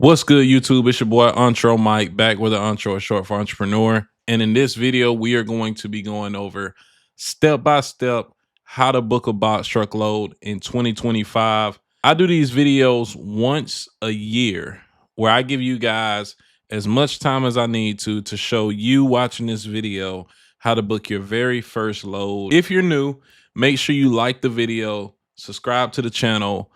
What's good, YouTube? It's your boy Entre Mike back with the Entre short for entrepreneur. And in this video, we are going to be going over step by step how to book a box truck load in 2025. I do these videos once a year where I give you guys as much time as I need to show you watching this video how to book your very first load. If you're new, make sure you like the video, subscribe to the channel.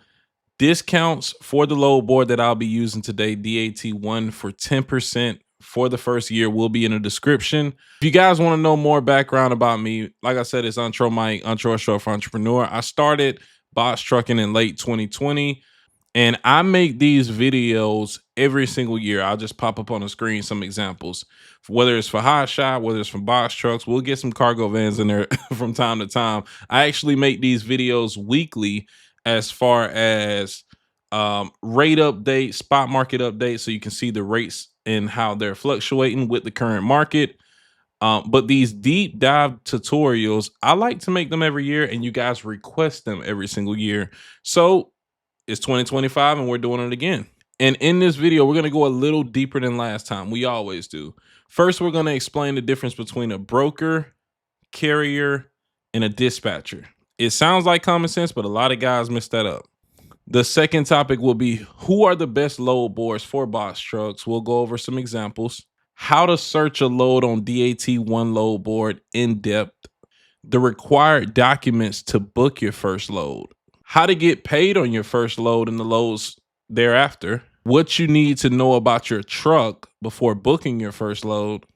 Discounts for the load board that I'll be using today, DAT1 for 10% for the first year, will be in the description. If you guys want to know more background about me, like I said, it's Entre Mike, Entre Short for Entrepreneur. I started box trucking in late 2020, and I make these videos every single year. I'll just pop up on the screen some examples, whether it's for hot shot, whether it's for box trucks. We'll get some cargo vans in there from time to time. I actually make these videos weekly as far as rate updates, spot market updates, so you can see the rates and how they're fluctuating with the current market. But these deep dive tutorials, I like to make them every year, and you guys request them every single year. So it's 2025 and we're doing it again. And in this video, we're going to go a little deeper than last time. We always do. First, we're going to explain the difference between a broker, carrier, and a dispatcher. It sounds like common sense, but a lot of guys mess that up. The second topic will be who are the best load boards for box trucks. We'll go over some examples. How to search a load on DAT1 load board in depth. The required documents to book your first load. How to get paid on your first load and the loads thereafter. What you need to know about your truck before booking your first load.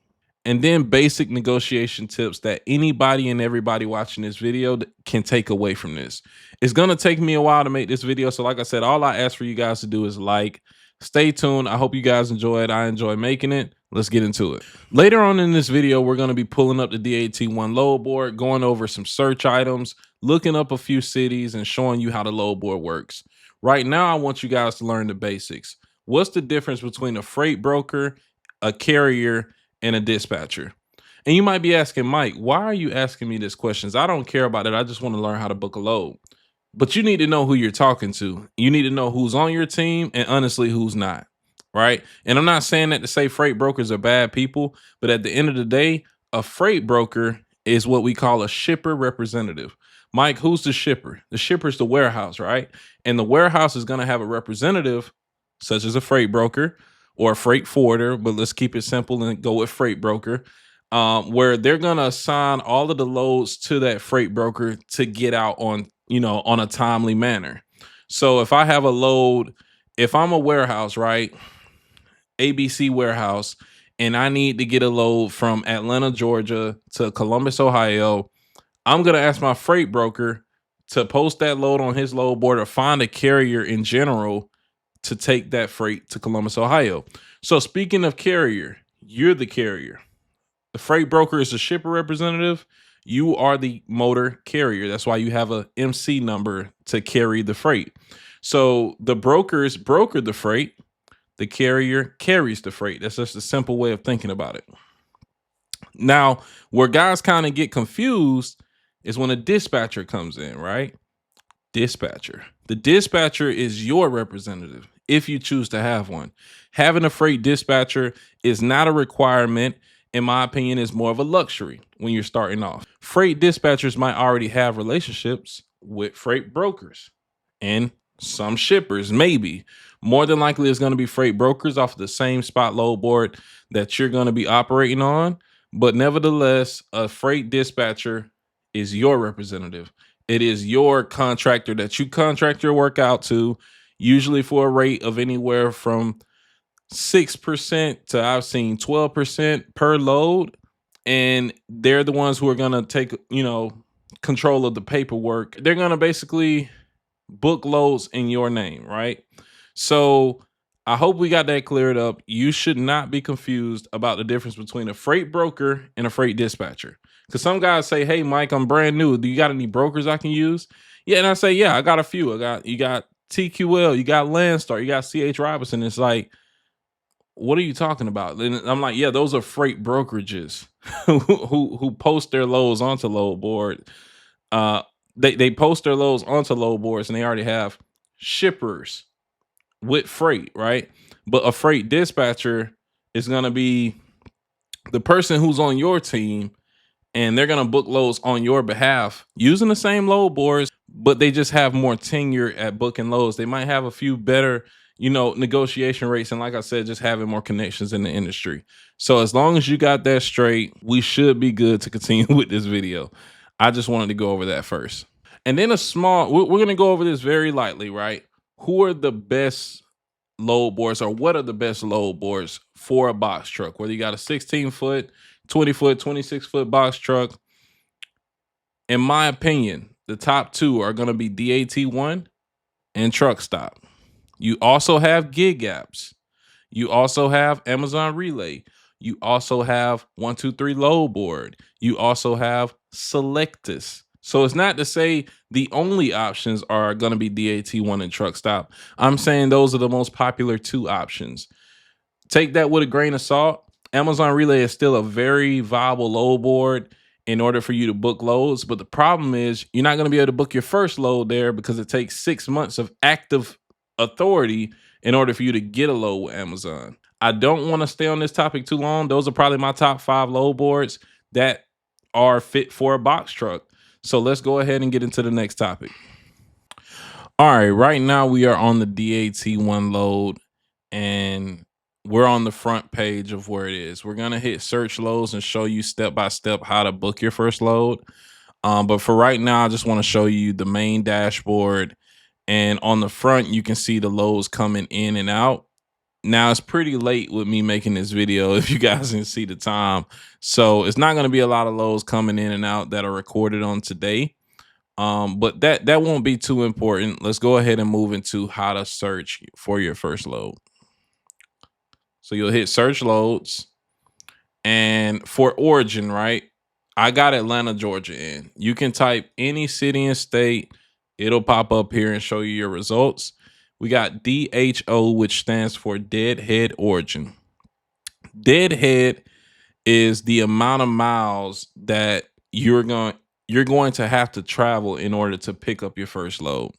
And then basic negotiation tips that anybody and everybody watching this video can take away from this. It's going to take me a while to make this video. So like I said, all I ask for you guys to do is like, stay tuned. I hope you guys enjoy it. I enjoy making it. Let's get into it. Later on in this video, we're going to be pulling up the DAT1 load board, going over some search items, looking up a few cities, and showing you how the load board works. Right now, I want you guys to learn the basics. What's the difference between a freight broker, a carrier, and a dispatcher? And you might be asking, Mike, why are you asking me these questions? I don't care about it. I just want to learn how to book a load. But you need to know who you're talking to. You need to know who's on your team and honestly who's not, right? And I'm not saying that to say freight brokers are bad people, but at the end of the day, a freight broker is what we call a shipper representative. Mike, who's the shipper? The shipper is the warehouse, right? And the warehouse is going to have a representative, such as a freight broker or a freight forwarder, but let's keep it simple and go with freight broker, where they're going to assign all of the loads to that freight broker to get out on, on a timely manner. So if I have a load, if I'm a warehouse, right, ABC warehouse, and I need to get a load from Atlanta, Georgia to Columbus, Ohio, I'm going to ask my freight broker to post that load on his load board or find a carrier in general to take that freight to Columbus, Ohio. So speaking of carrier, you're the carrier. The freight broker is the shipper representative. You are the motor carrier. That's why you have a MC number to carry the freight. So the brokers broker the freight. The carrier carries the freight. That's just a simple way of thinking about it. Now, where guys kind of get confused is when a dispatcher comes in, right? Dispatcher. The dispatcher is your representative if you choose to have one. Having a freight dispatcher is not a requirement. In my opinion, is more of a luxury when you're starting off. Freight dispatchers might already have relationships with freight brokers and some shippers, maybe. More than likely, it's going to be freight brokers off of the same spot load board that you're going to be operating on. But nevertheless, a freight dispatcher is your representative. It is your contractor that you contract your work out to, usually for a rate of anywhere from 6% to I've seen 12% per load. And they're the ones who are going to take, control of the paperwork. They're going to basically book loads in your name, right? So I hope we got that cleared up. You should not be confused about the difference between a freight broker and a freight dispatcher. Because some guys say, hey, Mike, I'm brand new. Do you got any brokers I can use? Yeah, and I say, yeah, I got a few. You got TQL, you got Landstar, you got CH Robinson. It's like, what are you talking about? And I'm like, yeah, those are freight brokerages who post their loads onto load board. They post their loads onto load boards, and they already have shippers with freight, right? But a freight dispatcher is going to be the person who's on your team, and they're going to book loads on your behalf using the same load boards, but they just have more tenure at booking loads. They might have a few better, negotiation rates. And like I said, just having more connections in the industry. So as long as you got that straight, we should be good to continue with this video. I just wanted to go over that first. And then we're going to go over this very lightly, right? Who are the best load boards, or what are the best load boards for a box truck? Whether you got a 16-foot, 20-foot, 26-foot box truck. In my opinion, the top two are going to be DAT1 and Truck Stop. You also have Gig Apps. You also have Amazon Relay. You also have 123 Load Board. You also have Selectus. So it's not to say the only options are going to be DAT1 and Truck Stop. I'm saying those are the most popular two options. Take that with a grain of salt. Amazon Relay is still a very viable load board in order for you to book loads. But the problem is you're not going to be able to book your first load there because it takes 6 months of active authority in order for you to get a load with Amazon. I don't want to stay on this topic too long. Those are probably my top 5 load boards that are fit for a box truck. So let's go ahead and get into the next topic. All right, right now we are on the DAT1 load, and we're on the front page of where it is. We're going to hit search loads and show you step by step how to book your first load. But for right now, I just want to show you the main dashboard. And on the front, you can see the loads coming in and out. Now, it's pretty late with me making this video, if you guys can see the time. So it's not going to be a lot of loads coming in and out that are recorded on today. But that won't be too important. Let's go ahead and move into how to search for your first load. So you'll hit search loads, and for origin, right? I got Atlanta, Georgia in. You can type any city and state. It'll pop up here and show you your results. We got DHO, which stands for deadhead origin. Deadhead is the amount of miles that you're going to have to travel in order to pick up your first load.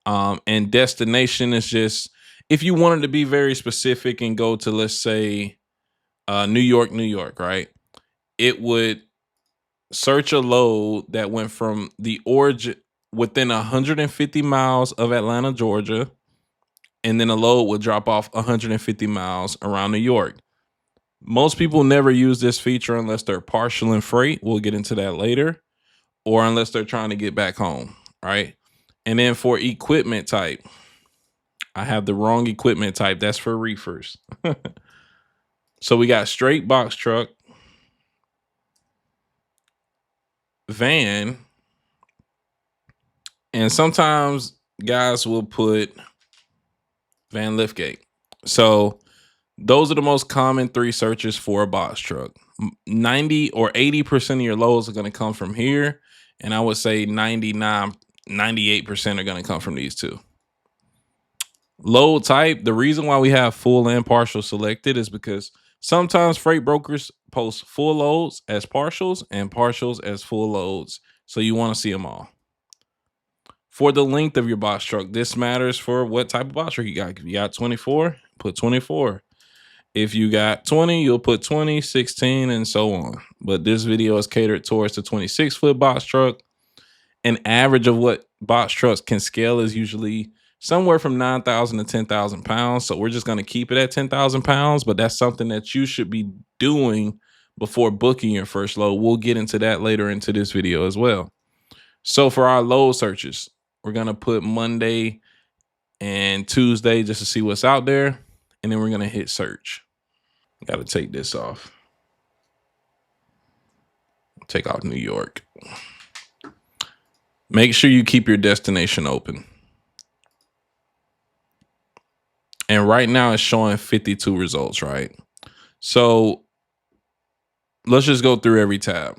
And destination is just, if you wanted to be very specific and go to, let's say, New York, right? It would search a load that went from the origin within 150 miles of Atlanta, Georgia, and then a load would drop off 150 miles around New York. Most people never use this feature unless they're partial in freight. We'll get into that later. Or unless they're trying to get back home, right? And then for equipment type, I have the wrong equipment type. That's for reefers. So we got straight box truck, van, and sometimes guys will put van liftgate. So those are the most common 3 searches for a box truck. 90 or 80% of your loads are going to come from here. And I would say 98% are going to come from these two. Load type, the reason why we have full and partial selected is because sometimes freight brokers post full loads as partials and partials as full loads. So you want to see them all. For the length of your box truck, this matters for what type of box truck you got. If you got 24, put 24. If you got 20, you'll put 20, 16, and so on. But this video is catered towards the 26-foot box truck. An average of what box trucks can scale is usually somewhere from 9,000 to 10,000 pounds. So we're just going to keep it at 10,000 pounds, but that's something that you should be doing before booking your first load. We'll get into that later into this video as well. So for our load searches, we're going to put Monday and Tuesday just to see what's out there. And then we're going to hit search. Got to take this off. Take off New York. Make sure you keep your destination open. And right now it's showing 52 results, right? So let's just go through every tab.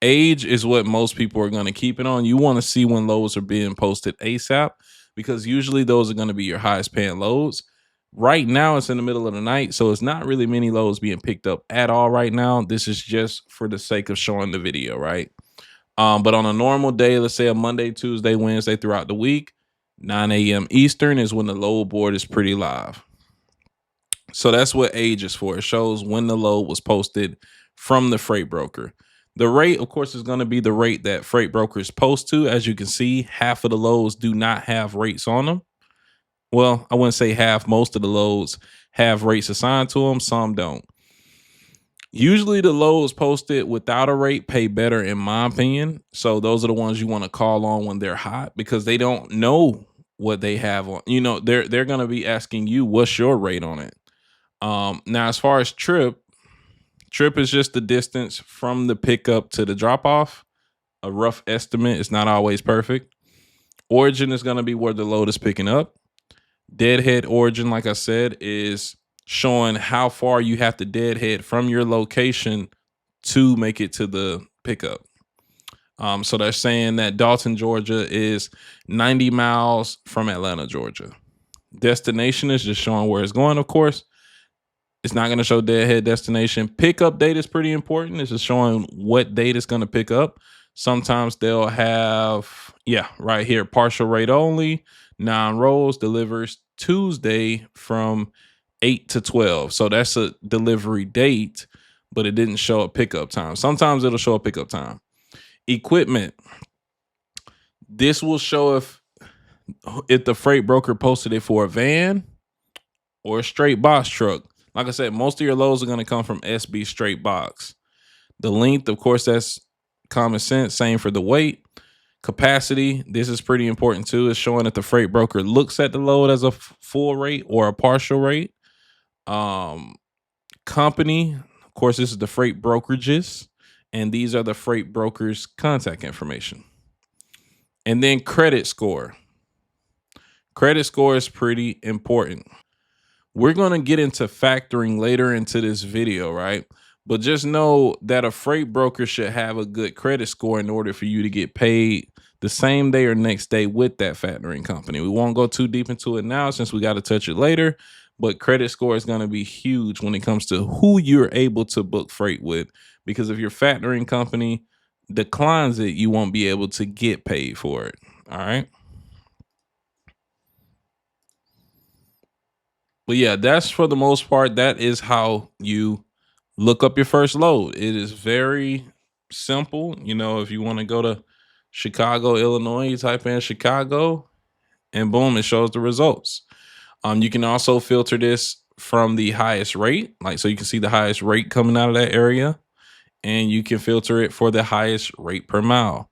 Age is what most people are going to keep it on. You want to see when loads are being posted ASAP because usually those are going to be your highest paying loads. Right now it's in the middle of the night, so it's not really many loads being picked up at all right now. This is just for the sake of showing the video, right? But on a normal day, let's say a Monday, Tuesday, Wednesday throughout the week, 9 a.m. Eastern is when the load board is pretty live. So that's what age is for. It shows when the load was posted from the freight broker. The rate, of course, is going to be the rate that freight brokers post to. As you can see, half of the loads do not have rates on them. Well, I wouldn't say half. Most of the loads have rates assigned to them. Some don't. Usually the loads posted without a rate pay better, in my opinion. So those are the ones you want to call on when they're hot, because they don't know what they have on. They're going to be asking you, what's your rate on it? Now, as far as trip is just the distance from the pickup to the drop off. A rough estimate. It's not always perfect. Origin is going to be where the load is picking up. Deadhead origin, like I said, is showing how far you have to deadhead from your location to make it to the pickup. So they're saying that Dalton, Georgia is 90 miles from Atlanta, Georgia. Destination is just showing where it's going, of course. It's not going to show deadhead destination. Pickup date is pretty important. It's just showing what date it's going to pick up. Sometimes they'll have, right here, partial rate only, 9 rolls, delivers Tuesday from 8 to 12. So that's a delivery date, but it didn't show a pickup time. Sometimes it'll show a pickup time. Equipment. This will show if the freight broker posted it for a van or a straight box truck. Like I said, most of your loads are going to come from SB straight box. The length, of course, that's common sense. Same for the weight. Capacity, this is pretty important too. It's showing that the freight broker looks at the load as a full rate or a partial rate. Company, of course, this is the freight brokerages, and these are the freight brokers' contact information. And then credit score. Credit score is pretty important. We're going to get into factoring later into this video, right? But just know that a freight broker should have a good credit score in order for you to get paid the same day or next day with that factoring company. We won't go too deep into it now since we got to touch it later, but credit score is going to be huge when it comes to who you're able to book freight with, because if your factoring company declines it, you won't be able to get paid for it. All right. But yeah, that's for the most part. That is how you look up your first load. It is very simple. If you want to go to Chicago, Illinois, you type in Chicago and boom, it shows the results. You can also filter this from the highest rate, so you can see the highest rate coming out of that area, and you can filter it for the highest rate per mile.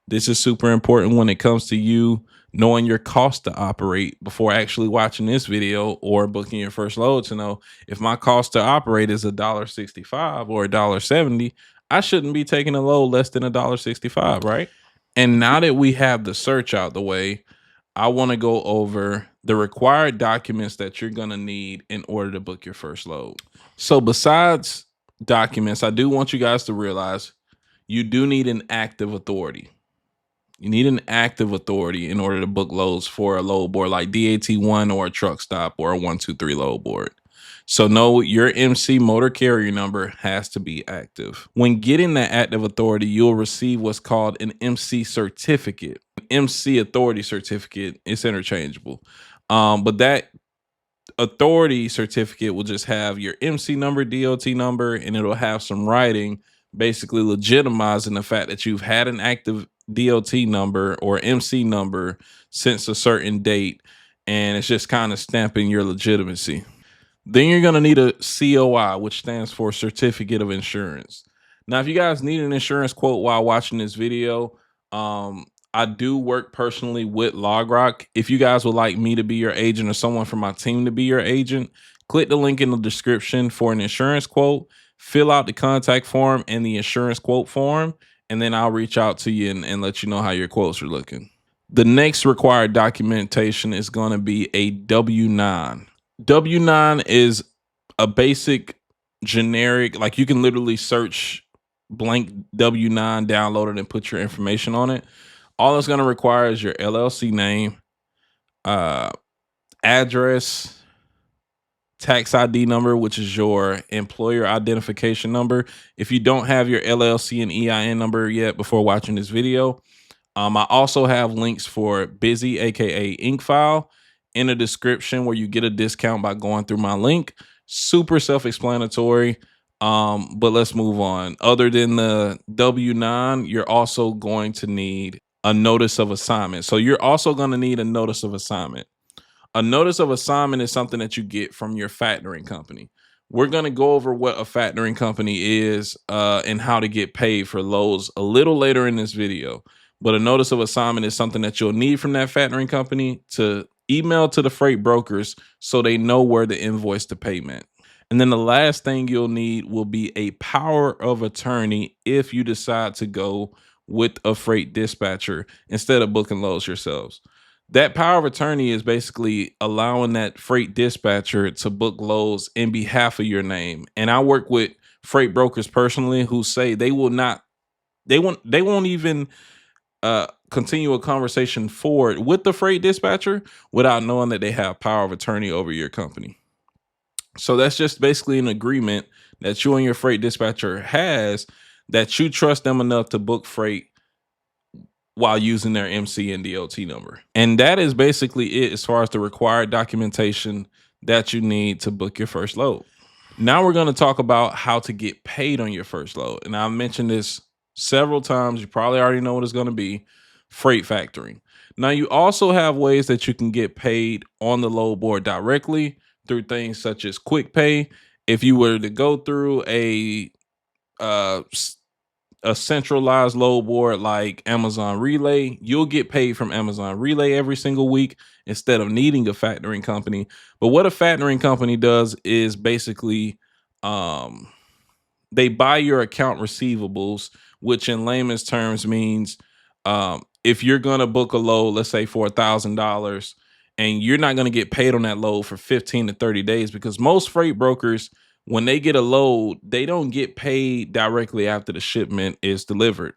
This is super important when it comes to you knowing your cost to operate before actually watching this video or booking your first load, to know if my cost to operate is $1.65 or $1.70, I shouldn't be taking a load less than $1.65, right? And now that we have the search out the way, I want to go over the required documents that you're going to need in order to book your first load. So besides documents, I do want you guys to realize you do need an active authority. You need an active authority in order to book loads for a load board like DAT1 or a truck stop or a 123 load board. So know your MC motor carrier number has to be active. When getting that active authority, you'll receive what's called an MC certificate. MC authority certificate, it's interchangeable. But that authority certificate will just have your MC number, DOT number, and it'll have some writing basically legitimizing the fact that you've had an active DOT number or MC number since a certain date, and it's just kind of stamping your legitimacy. Then you're going to need a COI, which stands for Certificate of Insurance. Now, if you guys need an insurance quote while watching this video, I do work personally with LogRock. If you guys would like me to be your agent or someone from my team to be your agent, click the link in the description for an insurance quote, fill out the contact form and the insurance quote form, and then I'll reach out to you and let you know how your quotes are looking. The next required documentation is going to be a W-9. W-9 is a basic generic, you can literally search blank W-9, download it, and put your information on it. All it's going to require is your LLC name, address, tax ID number, which is your employer identification number. If you don't have your LLC and EIN number yet before watching this video, I also have links for Busy, aka Ink File, in the description where you get a discount by going through my link. Super self-explanatory. But let's move on. Other than the W-9, you're also going to need a notice of assignment. So you're also going to need a notice of assignment. A notice of assignment is something that you get from your factoring company. We're going to go over what a factoring company is and how to get paid for loads a little later in this video. But a notice of assignment is something that you'll need from that factoring company to email to the freight brokers so they know where to invoice the payment. And then the last thing you'll need will be a power of attorney if you decide to go with a freight dispatcher instead of booking loads yourselves. That power of attorney is basically allowing that freight dispatcher to book loads in behalf of your name. And I work with freight brokers personally who say they won't even continue a conversation forward with the freight dispatcher without knowing that they have power of attorney over your company. So that's just basically an agreement that you and your freight dispatcher has that you trust them enough to book freight while using their MC and DOT number. And that is basically it as far as the required documentation that you need to book your first load. Now we're going to talk about how to get paid on your first load. And I've mentioned this several times. You probably already know what it's going to be: freight factoring. Now you also have ways that you can get paid on the load board directly through things such as quick pay. If you were to go through uh, a centralized load board like Amazon Relay, you'll get paid from Amazon Relay every single week instead of needing a factoring company. But what a factoring company does is basically um, they buy your account receivables, which in layman's terms means if you're going to book a load, let's say for $1,000, and you're not going to get paid on that load for 15 to 30 days, because most freight brokers, when they get a load, they don't get paid directly after the shipment is delivered.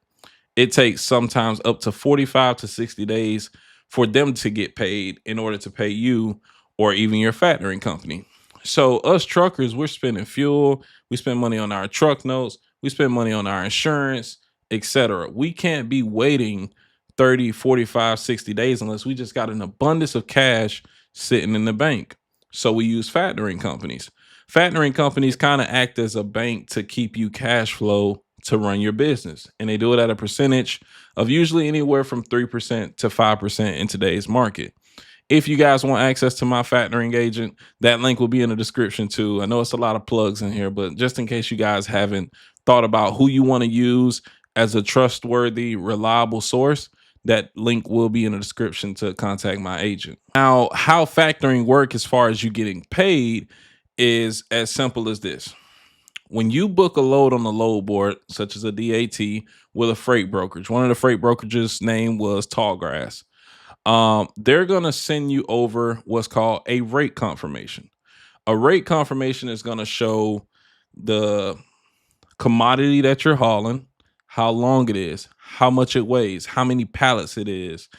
It takes sometimes up to 45 to 60 days for them to get paid in order to pay you or even your factoring company. So us truckers, we're spending fuel, we spend money on our truck notes, we spend money on our insurance, etc. We can't be waiting 30, 45, 60 days unless we just got an abundance of cash sitting in the bank. So we use factoring companies. Factoring companies kind of act as a bank to keep you cash flow to run your business. And they do it at a percentage of usually anywhere from 3% to 5% in today's market. If you guys want access to my factoring agent, that link will be in the description too. I know it's a lot of plugs in here, but just in case you guys haven't thought about who you want to use as a trustworthy, reliable source, that link will be in the description to contact my agent. Now, how factoring work as far as you getting paid is as simple as this. When you book a load on the load board, such as a DAT with a freight brokerage, one of the freight brokerages name was Tallgrass. They're going to send you over what's called a rate confirmation. A rate confirmation is going to show the commodity that you're hauling, how long it is, how much it weighs, how many pallets it is,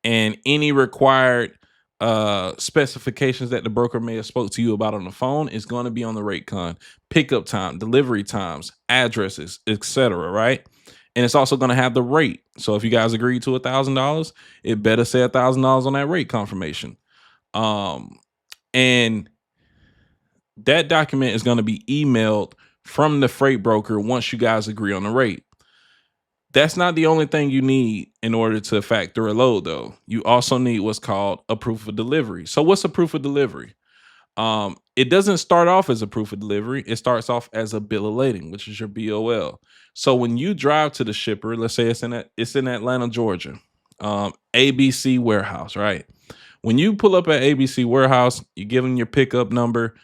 and any required specifications that the broker may have spoke to you about on the phone is going to be on the rate con. Pickup time, delivery times, addresses, etc. Right? And it's also going to have the rate. So if you guys agree to $1,000, it better say $1,000 on that rate confirmation. And that document is going to be emailed from the freight broker once you guys agree on the rate. That's not the only thing you need in order to factor a load, though. You also need what's called a proof of delivery. So what's a proof of delivery? It doesn't start off as a proof of delivery. It starts off as a bill of lading, which is your BOL. So when you drive to the shipper, let's say it's in Atlanta, Georgia, ABC warehouse, right? When you pull up at ABC warehouse, you give them your pickup number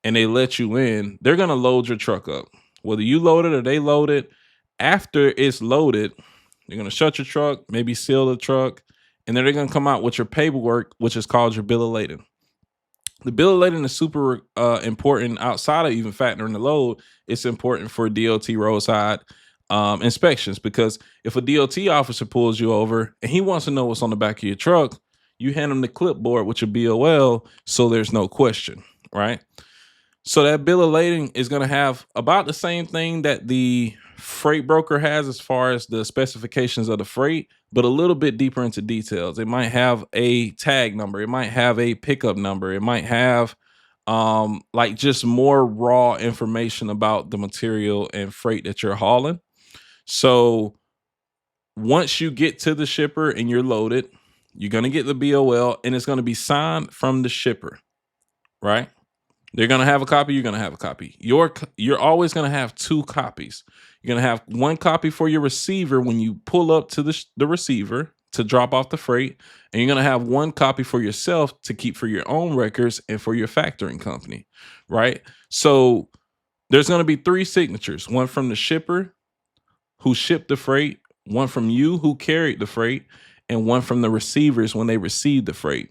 and they let you in, they're going to load your truck up. Whether you load it or they load it, after it's loaded, they're going to shut your truck, maybe seal the truck, and then they're going to come out with your paperwork, which is called your bill of lading. The bill of lading is super important outside of even factoring the load. It's important for DOT roadside inspections, because if a DOT officer pulls you over and he wants to know what's on the back of your truck, you hand him the clipboard with your BOL so there's no question, right? So that bill of lading is going to have about the same thing that the freight broker has as far as the specifications of the freight, but a little bit deeper into details. It might have a tag number. It might have a pickup number. It might have like just more raw information about the material and freight that you're hauling. So once you get to the shipper and you're loaded, you're going to get the BOL and it's going to be signed from the shipper, right? They're going to have a copy, you're going to have a copy. You're always going to have two copies. You're going to have one copy for your receiver when you pull up to the receiver to drop off the freight, and you're going to have one copy for yourself to keep for your own records and for your factoring company, right? So there's going to be three signatures, one from the shipper who shipped the freight, one from you who carried the freight, and one from the receivers when they received the freight.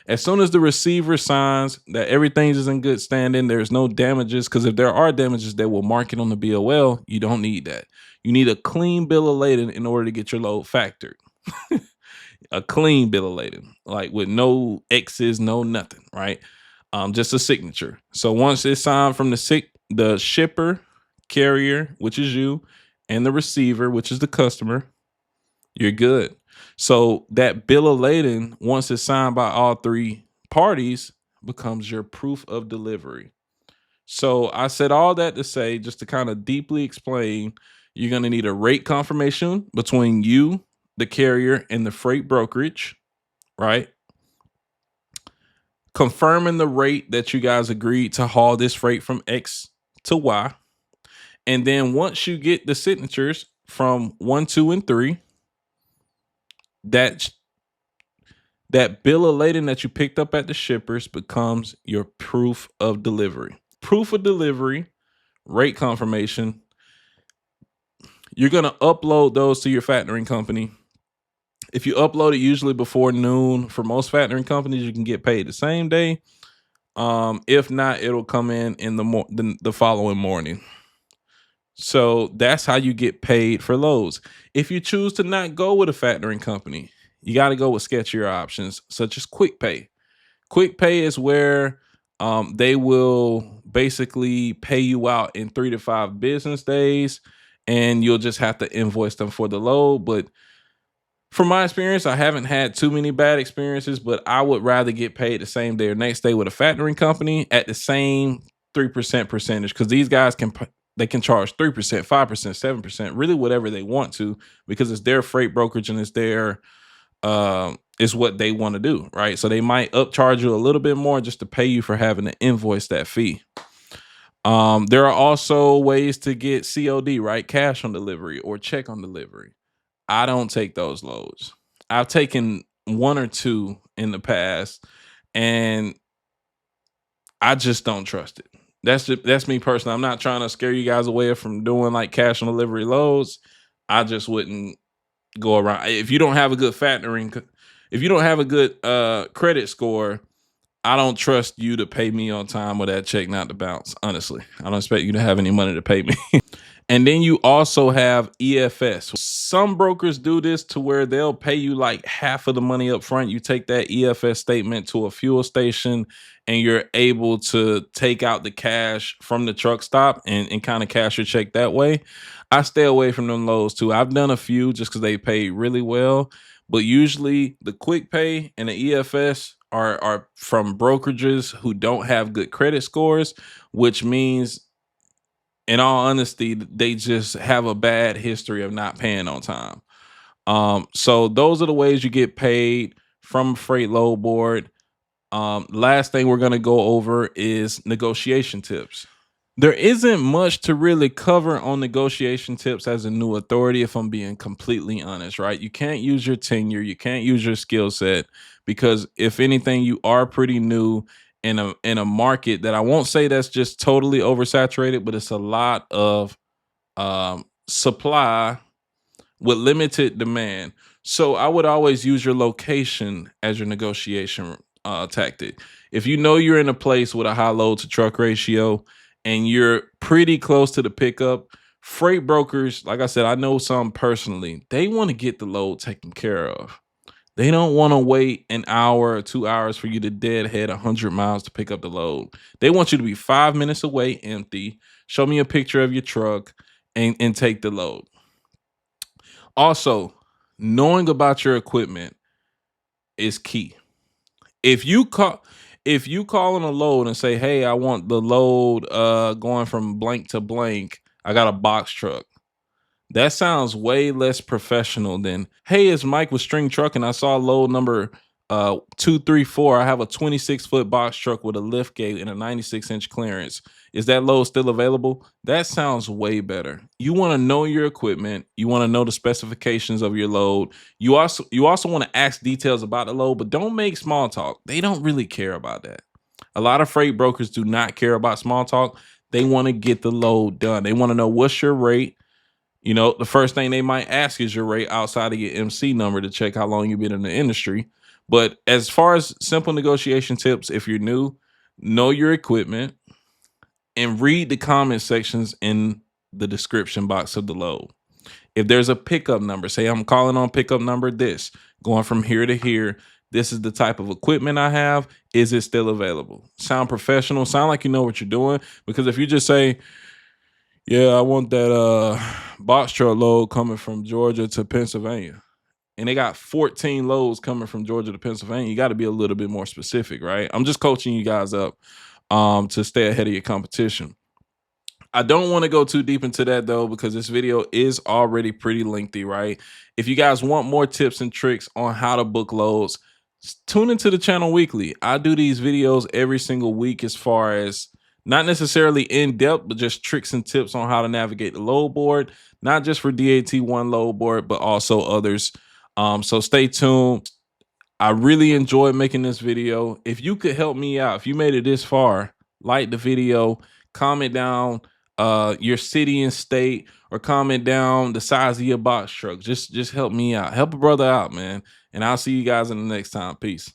As soon as the receiver signs that everything is in good standing, there's no damages, because if there are damages, they will mark it on the BOL. You don't need that. You need a clean bill of lading in order to get your load factored. A clean bill of lading, like with no X's, no nothing, right? Just a signature. So once it's signed from the shipper, carrier, which is you, and the receiver, which is the customer, you're good. So that bill of lading, once it's signed by all three parties, becomes your proof of delivery. So I said all that to say, just to kind of deeply explain, you're going to need a rate confirmation between you, the carrier, and the freight brokerage, right? Confirming the rate that you guys agreed to haul this freight from X to Y. And then once you get the signatures from 1, 2, and 3, that bill of lading that you picked up at the shippers becomes your proof of delivery. Proof of delivery, rate confirmation. You're going to upload those to your factoring company. If you upload it usually before noon, for most factoring companies, you can get paid the same day. If not, it'll come in the following morning. So that's how you get paid for loads. If you choose to not go with a factoring company, you got to go with sketchier options such as Quick Pay. Quick Pay is where they will basically pay you out in 3 to 5 business days, and you'll just have to invoice them for the load. But from my experience, I haven't had too many bad experiences, but I would rather get paid the same day or next day with a factoring company at the same 3% percentage, because these guys they can charge 3%, 5%, 7%, really whatever they want to, because it's their freight brokerage and it's their is what they want to do, right? So they might upcharge you a little bit more just to pay you for having to invoice that fee. There are also ways to get COD, right? Cash on delivery or check on delivery. I don't take those loads. I've taken one or two in the past, and I just don't trust it. That's me personally. I'm not trying to scare you guys away from doing like cash on delivery loads. I just wouldn't go around. If you don't have a good factoring, if you don't have a good credit score, I don't trust you to pay me on time or that check not to bounce. Honestly, I don't expect you to have any money to pay me. And then you also have EFS. Some brokers do this to where they'll pay you like half of the money up front. You take that EFS statement to a fuel station and you're able to take out the cash from the truck stop and kind of cash your check that way. I stay away from them loads too. I've done a few just because they pay really well. But usually the quick pay and the EFS are from brokerages who don't have good credit scores, which means, in all honesty, they just have a bad history of not paying on time. So those are the ways you get paid from a freight load board. Last thing we're going to go over is negotiation tips. There isn't much to really cover on negotiation tips as a new authority, if I'm being completely honest, right? You can't use your tenure, you can't use your skill set, because if anything, you are pretty new in a market that I won't say that's just totally oversaturated, but it's a lot of supply with limited demand. So I would always use your location as your negotiation tactic. If you know you're in a place with a high load to truck ratio and you're pretty close to the pickup, freight brokers, like I said, I know some personally, they want to get the load taken care of. They don't want to wait an hour or 2 hours for you to deadhead 100 miles to pick up the load. They want you to be 5 minutes away empty, show me a picture of your truck, and take the load. Also, knowing about your equipment is key. If you call If you call on a load and say, hey, I want the load going from blank to blank, I got a box truck. That sounds way less professional than, hey, it's Mike with String Truck, and I saw load number 234. I have a 26-foot box truck with a lift gate and a 96-inch clearance. Is that load still available? That sounds way better. You want to know your equipment. You want to know the specifications of your load. You also want to ask details about the load, but don't make small talk. They don't really care about that. A lot of freight brokers do not care about small talk. They want to get the load done. They want to know what's your rate. You know, the first thing they might ask is your rate outside of your MC number to check how long you've been in the industry. But as far as simple negotiation tips, if you're new, know your equipment and read the comment sections in the description box of the load. If there's a pickup number, say I'm calling on pickup number this, going from here to here. This is the type of equipment I have. Is it still available? Sound professional, sound like you know what you're doing. Because if you just say, yeah, I want that box truck load coming from Georgia to Pennsylvania, and they got 14 loads coming from Georgia to Pennsylvania, you got to be a little bit more specific, right? I'm just coaching you guys up to stay ahead of your competition. I don't want to go too deep into that though, because this video is already pretty lengthy, right? If you guys want more tips and tricks on how to book loads, tune into the channel weekly. I do these videos every single week, as far as not necessarily in depth, but just tricks and tips on how to navigate the load board, not just for DAT1 load board, but also others. So stay tuned. I really enjoyed making this video. If you could help me out, if you made it this far, like the video, comment down your city and state, or comment down the size of your box truck. Just help me out. Help a brother out, man. And I'll see you guys in the next time. Peace.